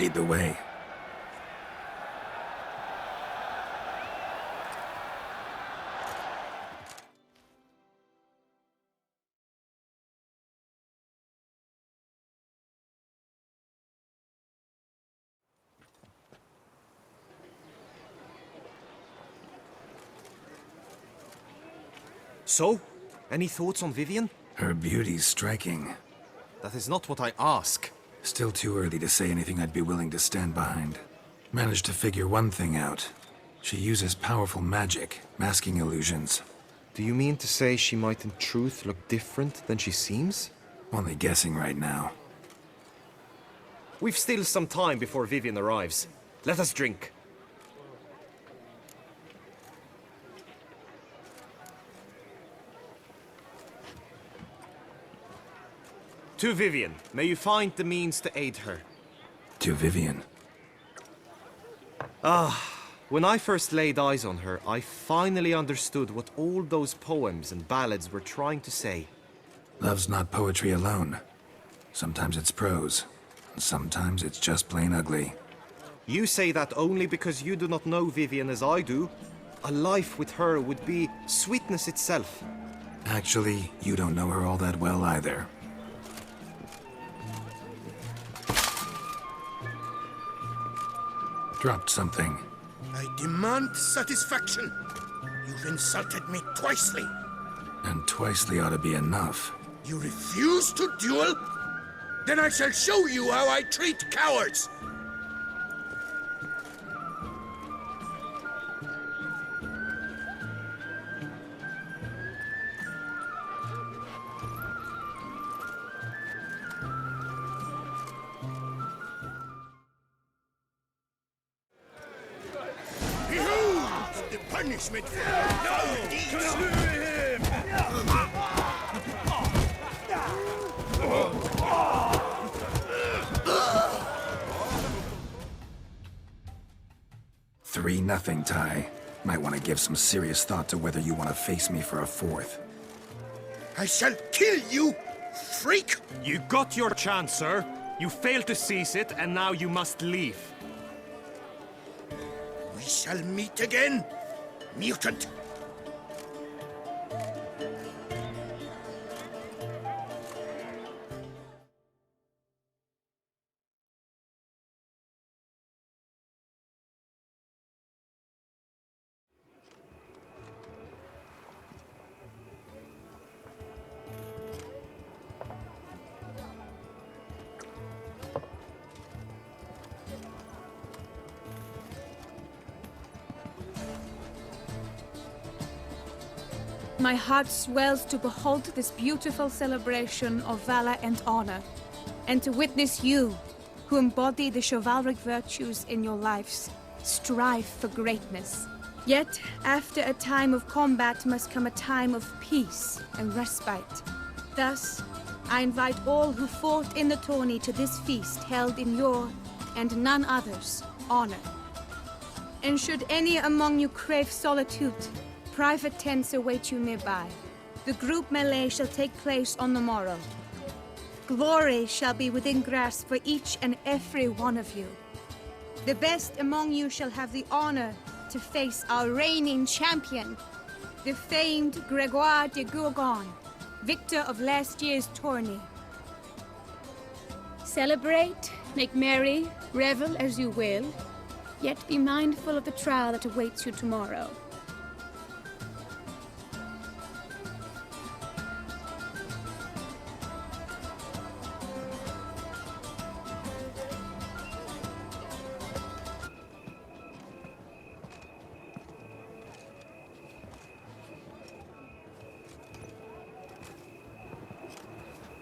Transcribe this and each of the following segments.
Lead the way. So, any thoughts on Vivian? Her beauty's striking. That is not what I ask. Still too early to say anything I'd be willing to stand behind. Managed to figure one thing out. She uses powerful magic, masking illusions. Do you mean to say she might in truth look different than she seems? Only guessing right now. We've still some time before Vivian arrives. Let us drink. To Vivian, may you find the means to aid her. To Vivian. When I first laid eyes on her, I finally understood what all those poems and ballads were trying to say. Love's not poetry alone. Sometimes it's prose, and sometimes it's just plain ugly. You say that only because you do not know Vivian as I do. A life with her would be sweetness itself. Actually, you don't know her all that well either. Dropped something. I demand satisfaction. You've insulted me twicely. And twicely ought to be enough. You refuse to duel? Then I shall show you how I treat cowards! Behold the punishment for no deeds! Three nothing, Ty. Might want to give some serious thought to whether you want to face me for a fourth. I shall kill you, freak! You got your chance, sir. You failed to seize it, and now you must leave. We shall meet again, mutant! My heart swells to behold this beautiful celebration of valor and honor, and to witness you, who embody the chivalric virtues in your lives, strive for greatness. Yet, after a time of combat must come a time of peace and respite. Thus, I invite all who fought in the tourney to this feast held in your, and none other's, honor. And should any among you crave solitude, private tents await you nearby. The group melee shall take place on the morrow. Glory shall be within grasp for each and every one of you. The best among you shall have the honor to face our reigning champion, the famed Gregoire de Gourgon, victor of last year's tourney. Celebrate, make merry, revel as you will, yet be mindful of the trial that awaits you tomorrow.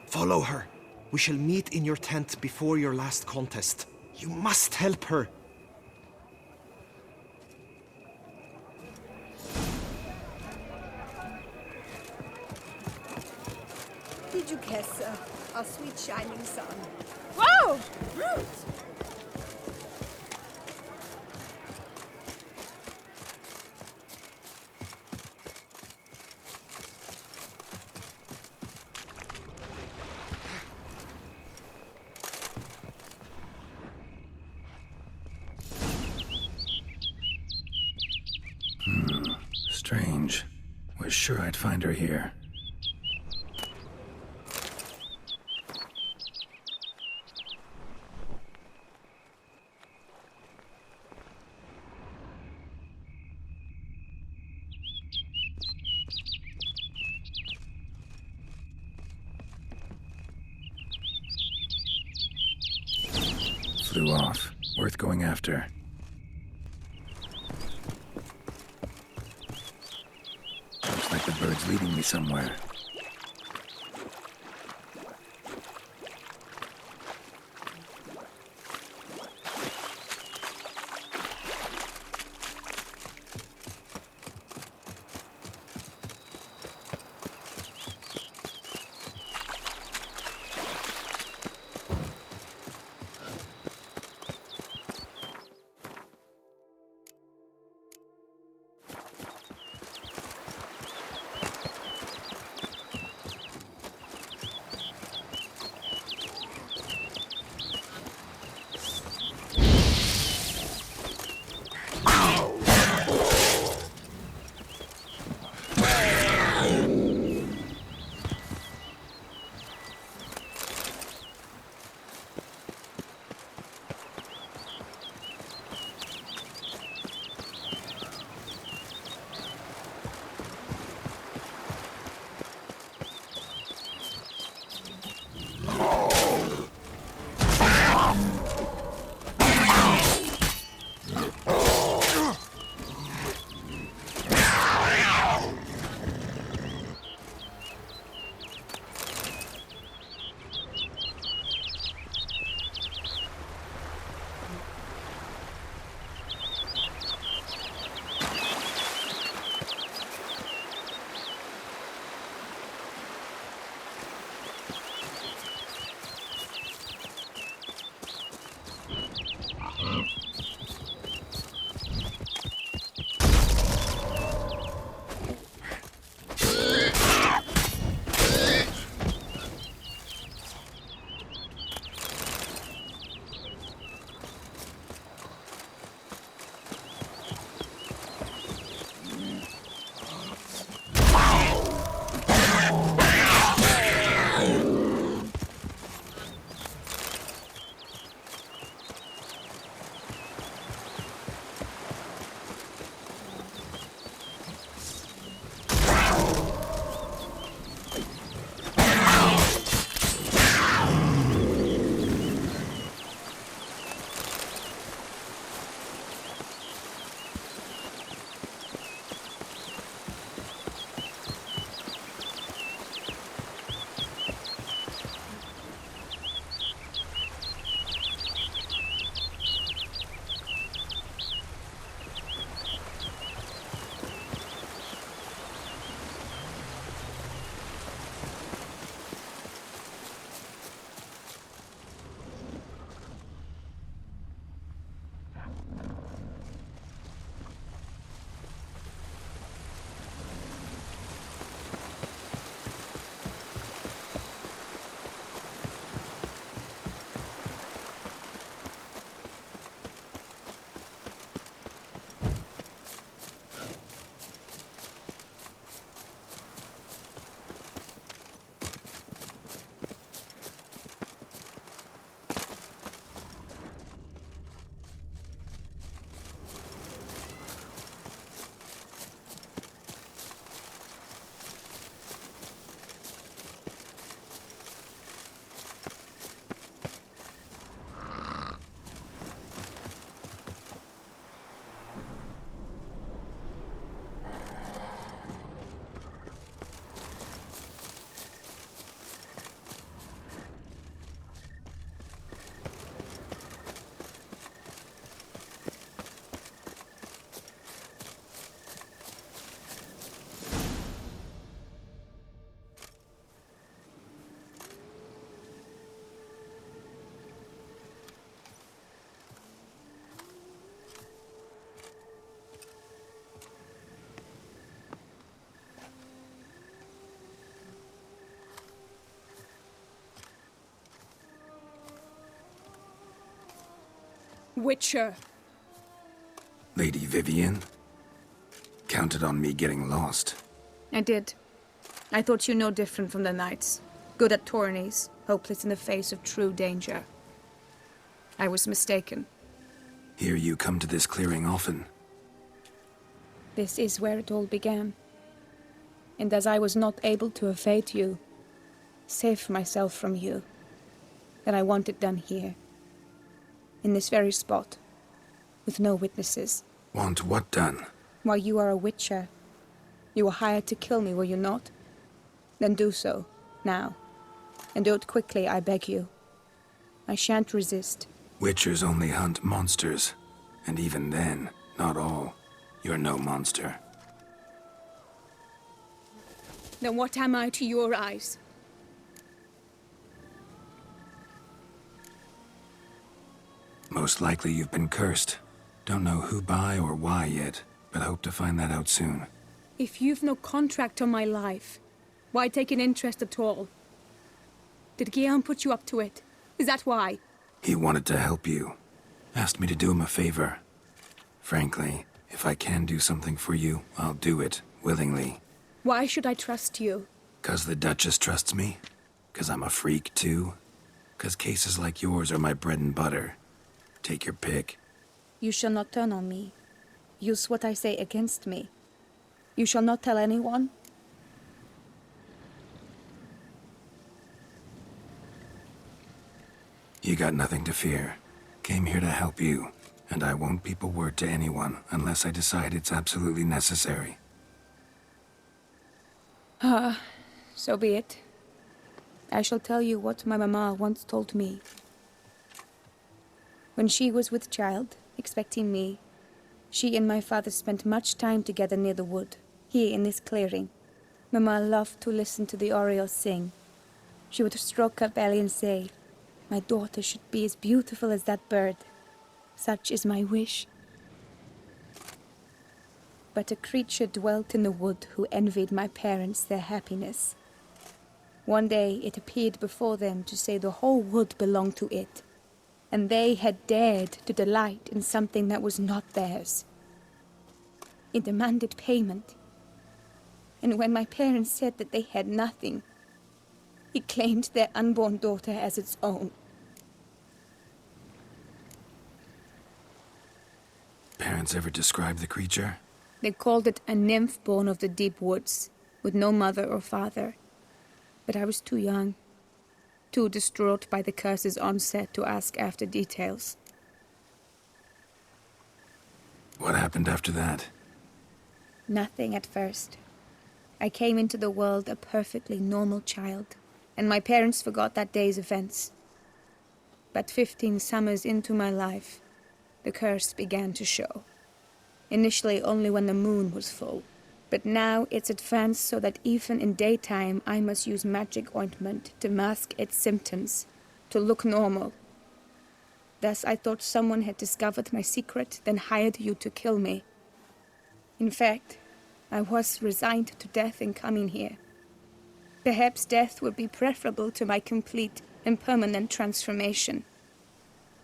Follow her. We shall meet in your tent before your last contest. You must help her. Did you kiss our sweet shining sun? Whoa! was sure I'd find her here. Flew off. Worth going after. Looks like the bird's leading me somewhere. Witcher. Lady Vivian? Counted on me getting lost. I did. I thought you no different from the knights. Good at tourneys, hopeless in the face of true danger. I was mistaken. Hear you come to this clearing often. This is where it all began. And as I was not able to evade you, save myself from you, then I want it done here. In this very spot. With no witnesses. Want what done? Why, you are a witcher. You were hired to kill me, were you not? Then do so, now. And do it quickly, I beg you. I shan't resist. Witchers only hunt monsters. And even then, not all. You're no monster. Then what am I to your eyes? Most likely you've been cursed. Don't know who by or why yet, but hope to find that out soon. If you've no contract on my life, why take an interest at all? Did Guillaume put you up to it? Is that why? He wanted to help you. Asked me to do him a favor. Frankly, if I can do something for you, I'll do it, willingly. Why should I trust you? 'Cause the Duchess trusts me? 'Cause I'm a freak, too? 'Cause cases like yours are my bread and butter. Take your pick. You shall not turn on me. Use what I say against me. You shall not tell anyone? You got nothing to fear. Came here to help you, and I won't peep a word to anyone unless I decide it's absolutely necessary. So be it. I shall tell you what my mamma once told me. When she was with child, expecting me, she and my father spent much time together near the wood, here in this clearing. Mamma loved to listen to the orioles sing. She would stroke her belly and say, "My daughter should be as beautiful as that bird. Such is my wish." But a creature dwelt in the wood who envied my parents their happiness. One day it appeared before them to say the whole wood belonged to it, and they had dared to delight in something that was not theirs. It demanded payment, and when my parents said that they had nothing, it claimed their unborn daughter as its own. Parents ever describe the creature? They called it a nymph born of the deep woods, with no mother or father. But I was too young, too distraught by the curse's onset to ask after details. What happened after that? Nothing at first. I came into the world a perfectly normal child, and my parents forgot that day's events. But 15 summers into my life, the curse began to show. Initially only when the moon was full. But now it's advanced so that even in daytime I must use magic ointment to mask its symptoms, to look normal. Thus I thought someone had discovered my secret, then hired you to kill me. In fact, I was resigned to death in coming here. Perhaps death would be preferable to my complete and permanent transformation.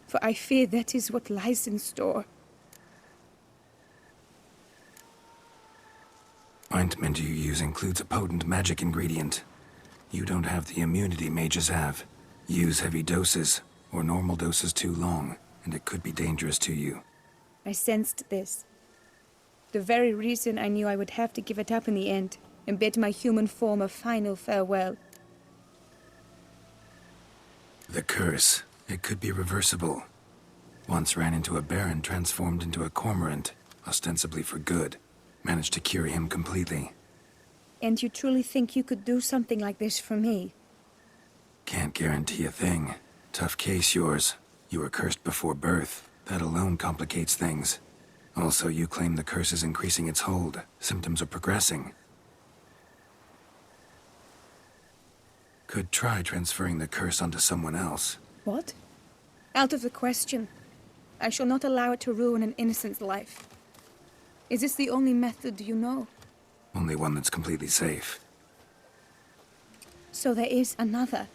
For I fear that is what lies in store. Ointment you use includes a potent magic ingredient. You don't have the immunity mages have. Use heavy doses, or normal doses too long, and it could be dangerous to you. I sensed this. The very reason I knew I would have to give it up in the end, and bid my human form a final farewell. The curse, it could be reversible. Once ran into a baron transformed into a cormorant, ostensibly for good. Managed to cure him completely. And you truly think you could do something like this for me? Can't guarantee a thing. Tough case, yours. You were cursed before birth. That alone complicates things. Also, you claim the curse is increasing its hold. Symptoms are progressing. Could try transferring the curse onto someone else. What? Out of the question. I shall not allow it to ruin an innocent's life. Is this the only method you know? Only one that's completely safe. So there is another.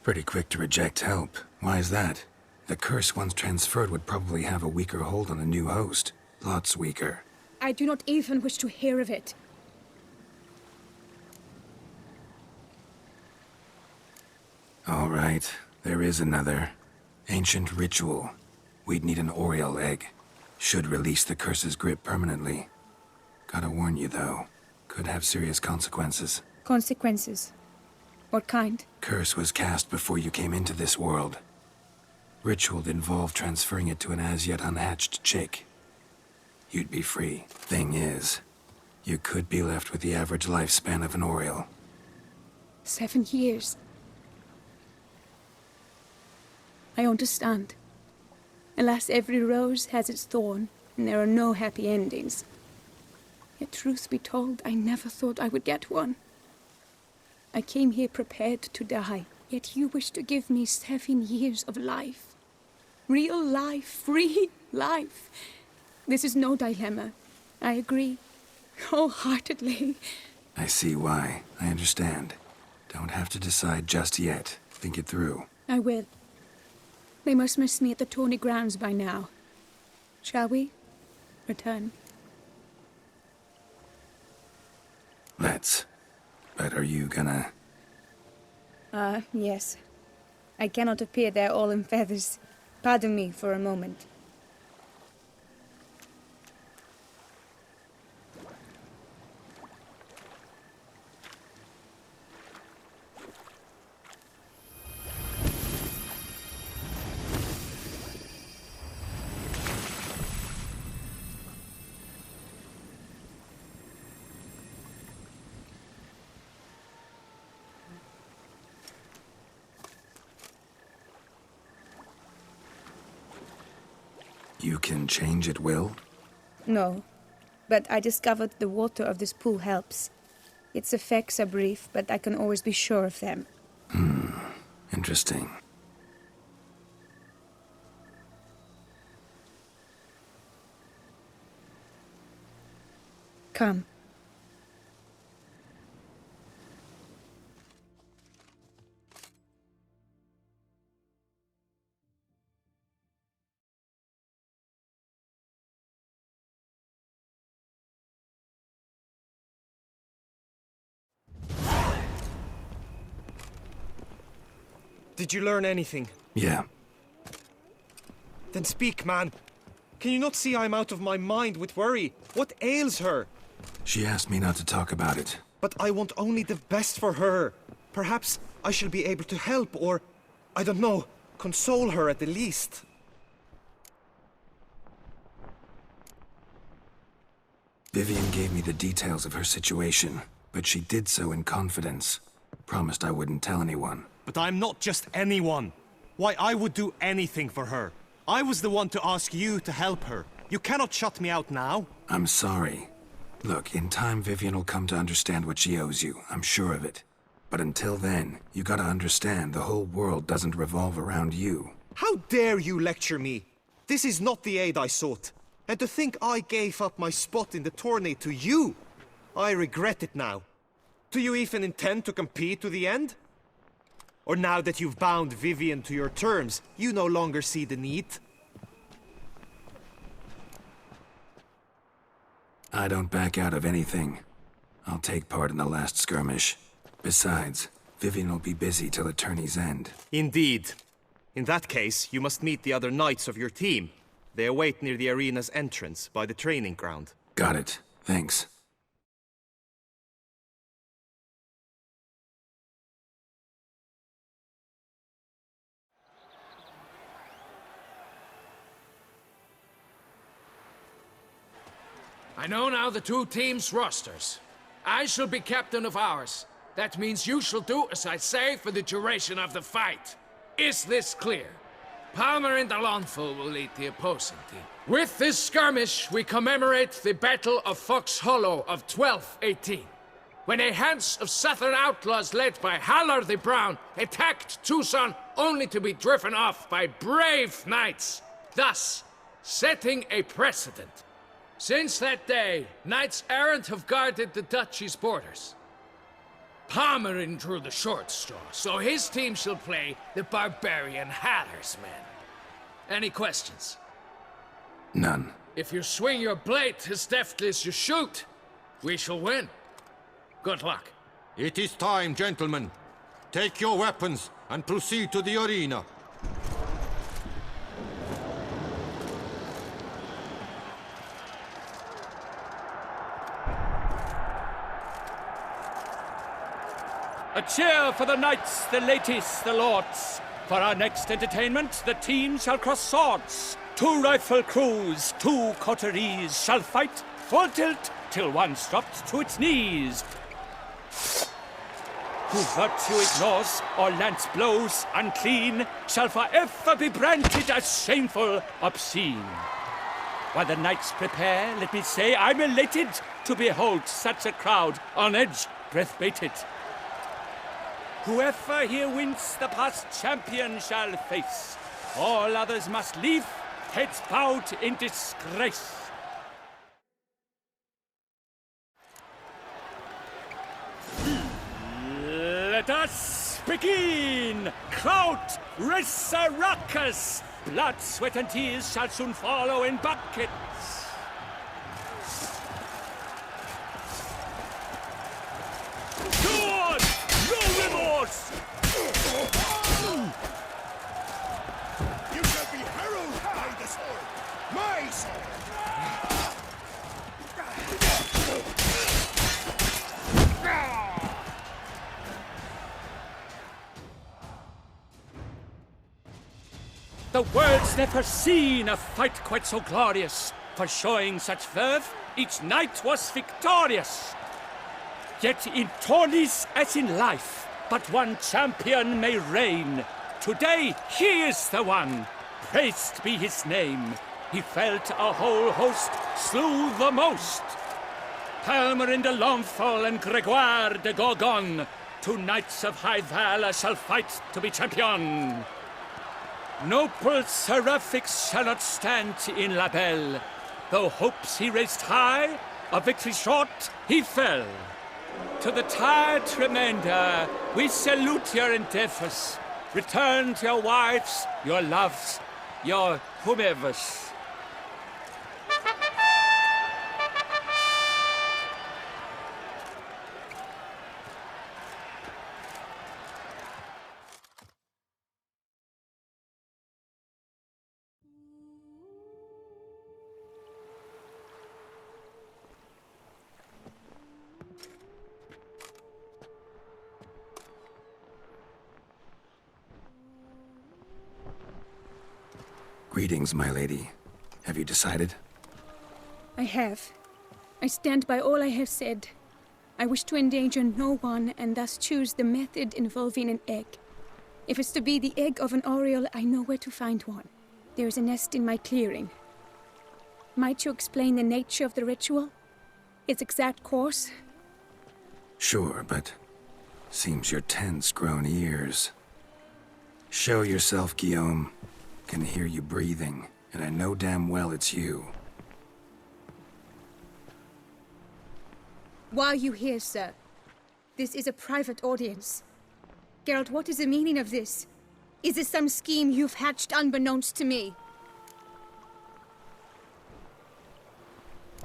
Pretty quick to reject help. Why is that? The curse once transferred would probably have a weaker hold on a new host. Lots weaker. I do not even wish to hear of it. All right, there is another. Ancient ritual. We'd need an Oriole egg. Should release the curse's grip permanently. Gotta warn you, though. Could have serious consequences. Consequences? What kind? Curse was cast before you came into this world. Ritual involved transferring it to an as-yet unhatched chick. You'd be free. Thing is, you could be left with the average lifespan of an Oriole. 7 years. I understand. Alas, every rose has its thorn, and there are no happy endings. Yet truth be told, I never thought I would get one. I came here prepared to die, yet you wish to give me 7 years of life. Real life, free life. This is no dilemma. I agree. Wholeheartedly. I see why. I understand. Don't have to decide just yet. Think it through. I will. They must miss me at the tourney grounds by now. Shall we? Return. Let's. But are you gonna... Yes. I cannot appear there all in feathers. Pardon me for a moment. You can change at will? No, but I discovered the water of this pool helps. Its effects are brief, but I can always be sure of them. Interesting. Come. Did you learn anything? Yeah. Then speak, man. Can you not see I'm out of my mind with worry? What ails her? She asked me not to talk about it. But I want only the best for her. Perhaps I shall be able to help or, I don't know, console her at the least. Vivian gave me the details of her situation, but she did so in confidence. Promised I wouldn't tell anyone. But I'm not just anyone. Why, I would do anything for her. I was the one to ask you to help her. You cannot shut me out now. I'm sorry. Look, in time Vivian will come to understand what she owes you. I'm sure of it. But until then, you gotta understand the whole world doesn't revolve around you. How dare you lecture me? This is not the aid I sought. And to think I gave up my spot in the tourney to you. I regret it now. Do you even intend to compete to the end? Or now that you've bound Vivian to your terms, you no longer see the need? I don't back out of anything. I'll take part in the last skirmish. Besides, Vivian will be busy till the tourney's end. Indeed. In that case, you must meet the other knights of your team. They await near the arena's entrance, by the training ground. Got it. Thanks. I know now the two teams' rosters. I shall be captain of ours. That means you shall do as I say for the duration of the fight. Is this clear? Palmer and Alonso will lead the opposing team. With this skirmish, we commemorate the Battle of Fox Hollow of 1218, when a hands of southern outlaws led by Haller the Brown attacked Tucson only to be driven off by brave knights, thus setting a precedent. Since that day, knights errant have guarded the duchy's borders. Palmerin drew the short straw, so his team shall play the barbarian Haller's men. Any questions? None. If you swing your blade as deftly as you shoot, we shall win. Good luck. It is time, gentlemen. Take your weapons and proceed to the arena. A cheer for the knights, the ladies, the lords. For our next entertainment, the teams shall cross swords. 2 rifle crews, 2 coteries shall fight full tilt till one's dropped to its knees. Who virtue ignores or lance blows unclean shall forever be branded as shameful, obscene. While the knights prepare, let me say I'm elated to behold such a crowd on edge, breath baited. Whoever here wins the past champion shall face. All others must leave, heads bowed in disgrace. Let us begin! Crowd, raise a ruckus! Blood, sweat, and tears shall soon follow in buckets. Good! No remorse! You shall be harrowed by the sword! My sword! The world's never seen a fight quite so glorious. For showing such verve, each knight was victorious. Yet in tourneys as in life, but one champion may reign. Today he is the one, praised be his name. He felt a whole host, slew the most. Palmerin de Longfall and Gregoire de Gorgon, 2 knights of high valor shall fight to be champion. Noble seraphics shall not stand in La Belle. Though hopes he raised high, of victory short he fell. To the tired remainder, we salute your endeavors. Return to your wives, your loves, your whomevers. Greetings, my lady. Have you decided? I have. I stand by all I have said. I wish to endanger no one and thus choose the method involving an egg. If it's to be the egg of an oriole, I know where to find one. There is a nest in my clearing. Might you explain the nature of the ritual? Its exact course? Sure, but seems you're tense, grown ears. Show yourself, Guillaume. Can hear you breathing, and I know damn well it's you. Why are you here, sir? This is a private audience. Geralt, what is the meaning of this? Is this some scheme you've hatched unbeknownst to me?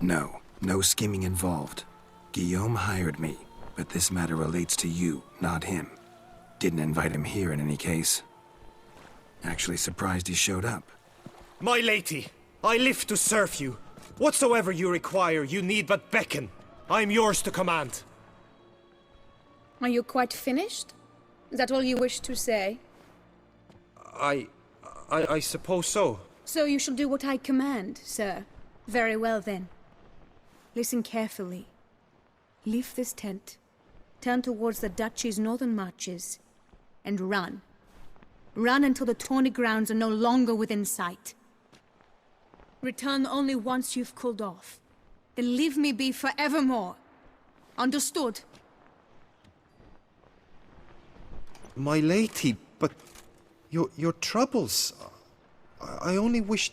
No, no scheming involved. Guillaume hired me, but this matter relates to you, not him. Didn't invite him here in any case. Actually surprised he showed up. My lady, I live to serve you. Whatsoever you require, you need but beckon. I am yours to command. Are you quite finished? Is that all you wish to say? I suppose so. So you shall do what I command, sir. Very well, then. Listen carefully. Leave this tent, turn towards the duchy's northern marches, and run. Run until the tawny grounds are no longer within sight. Return only once you've cooled off. Then leave me be forevermore. Understood? My lady, but your troubles. I only wish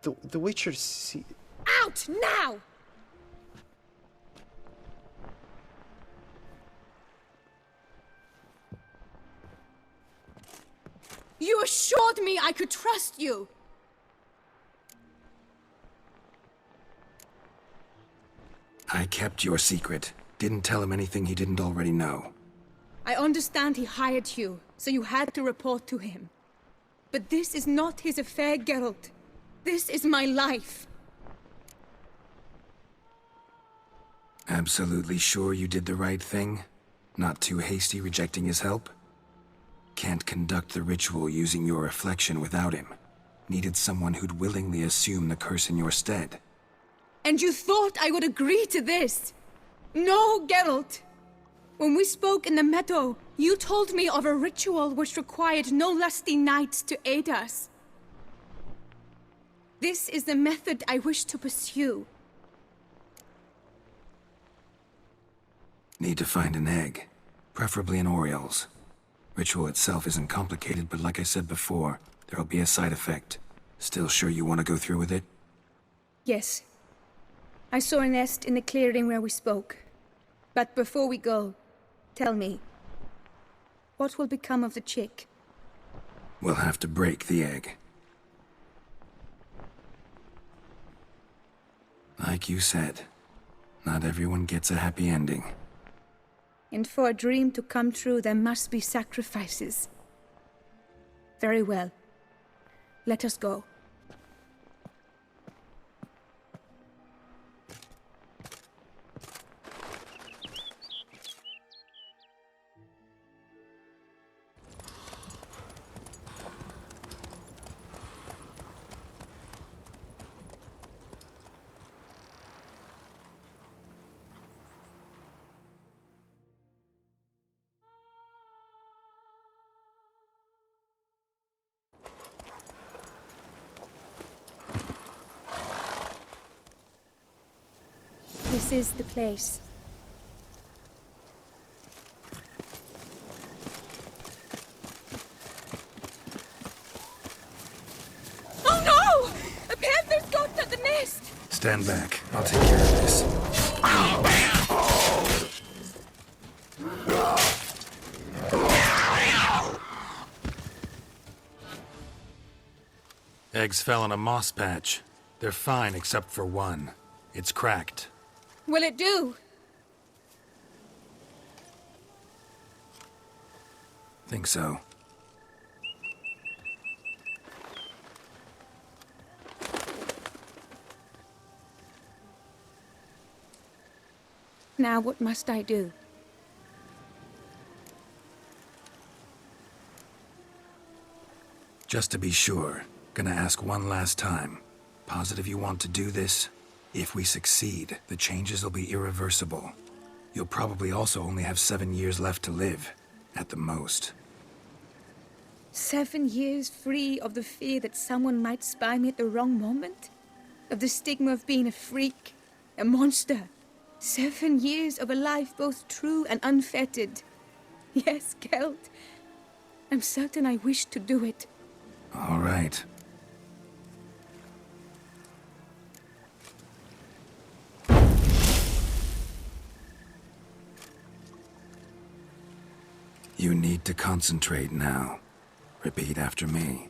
the Witcher see. Out now! You assured me I could trust you! I kept your secret. Didn't tell him anything he didn't already know. I understand he hired you, so you had to report to him. But this is not his affair, Geralt. This is my life. Absolutely sure you did the right thing? Not too hasty rejecting his help? Can't conduct the ritual using your reflection without him. Needed someone who'd willingly assume the curse in your stead. And you thought I would agree to this? No, Geralt! When we spoke in the meadow, you told me of a ritual which required no lusty knights to aid us. This is the method I wish to pursue. Need to find an egg. Preferably an Oriole's. Ritual itself isn't complicated, but like I said before, there'll be a side effect. Still sure you want to go through with it? Yes. I saw a nest in the clearing where we spoke. But before we go, tell me, what will become of the chick? We'll have to break the egg. Like you said, not everyone gets a happy ending. And for a dream to come true, there must be sacrifices. Very well. Let us go. This is the place. Oh no! A panther's got at the nest! Stand back. I'll take care of this. Eggs fell on a moss patch. They're fine except for one. It's cracked. Will it do? Think so. Now what must I do? Just to be sure, gonna ask one last time. Positive you want to do this? If we succeed, the changes will be irreversible. You'll probably also only have 7 years left to live, at the most. 7 years free of the fear that someone might spy me at the wrong moment? Of the stigma of being a freak, a monster? 7 years of a life both true and unfettered. Yes, Geralt. I'm certain I wish to do it. All right. You need to concentrate now. Repeat after me.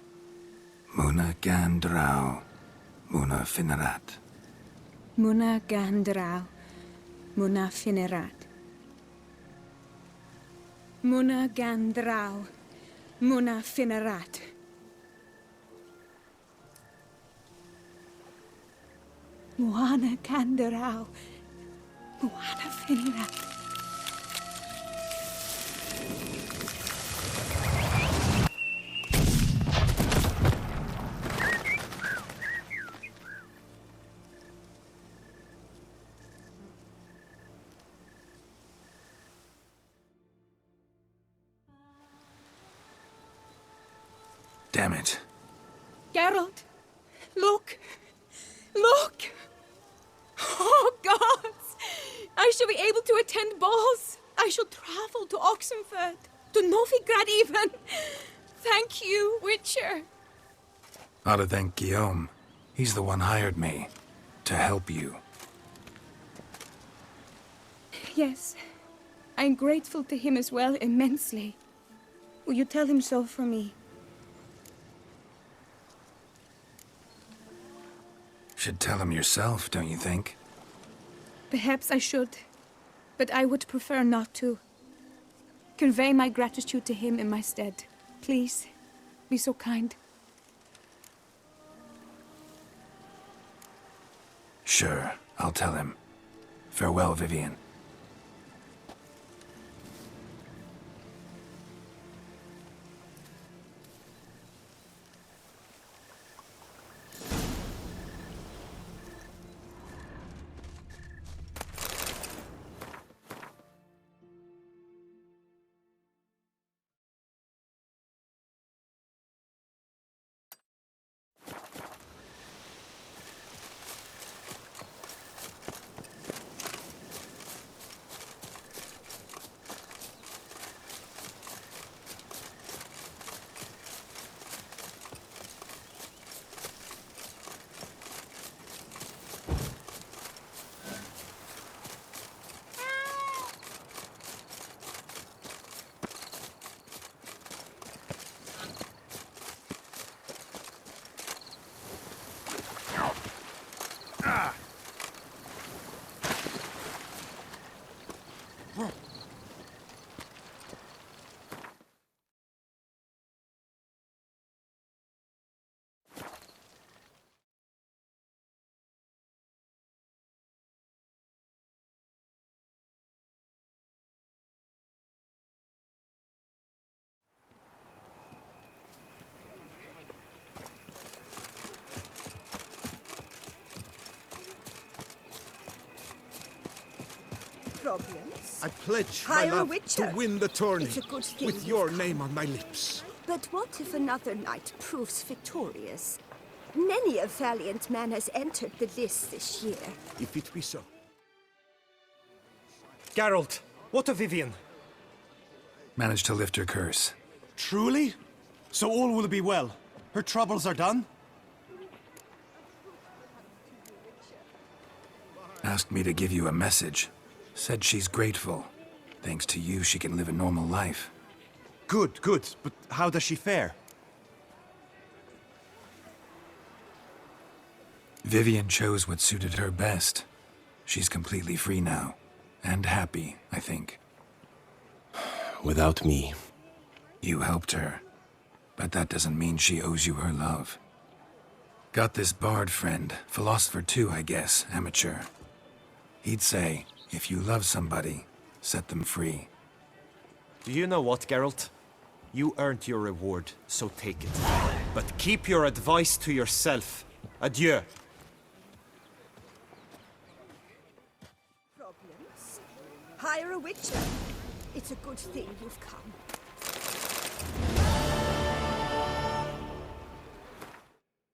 Muna Gandrau, Muna Finerat. Muna Gandrau, Muna Finerat. Muna Gandrau, Muna Finerat. Muana Gandrau, Muana Finerat. Damn it. Geralt, look! Look! Oh, gods! I shall be able to attend balls. I shall travel to Oxenfurt, to Novigrad even. Thank you, Witcher. Ought to thank Guillaume. He's the one hired me. To help you. Yes, I'm grateful to him as well, immensely. Will you tell him so for me? Should tell him yourself, don't you think? Perhaps I should, but I would prefer not to. Convey my gratitude to him in my stead. Please, be so kind. Sure, I'll tell him. Farewell, Vivian. Problems? I pledge Hire my a love witcher. to win the tourney It's a good thing with you've your come. name on my lips. But what if another knight proves victorious? Many a valiant man has entered the list this year. If it be so. Geralt, what of Vivian? Managed to lift her curse. Truly? So all will be well. Her troubles are done? Asked me to give you a message. Said she's grateful. Thanks to you, she can live a normal life. Good, good. But how does she fare? Vivian chose what suited her best. She's completely free now. And happy, I think. Without me. You helped her. But that doesn't mean she owes you her love. Got this bard friend, philosopher too, I guess, amateur. He'd say, if you love somebody, set them free. Do you know what, Geralt? You earned your reward, so take it. But keep your advice to yourself. Adieu. Problems? Hire a witcher. It's a good thing you've come.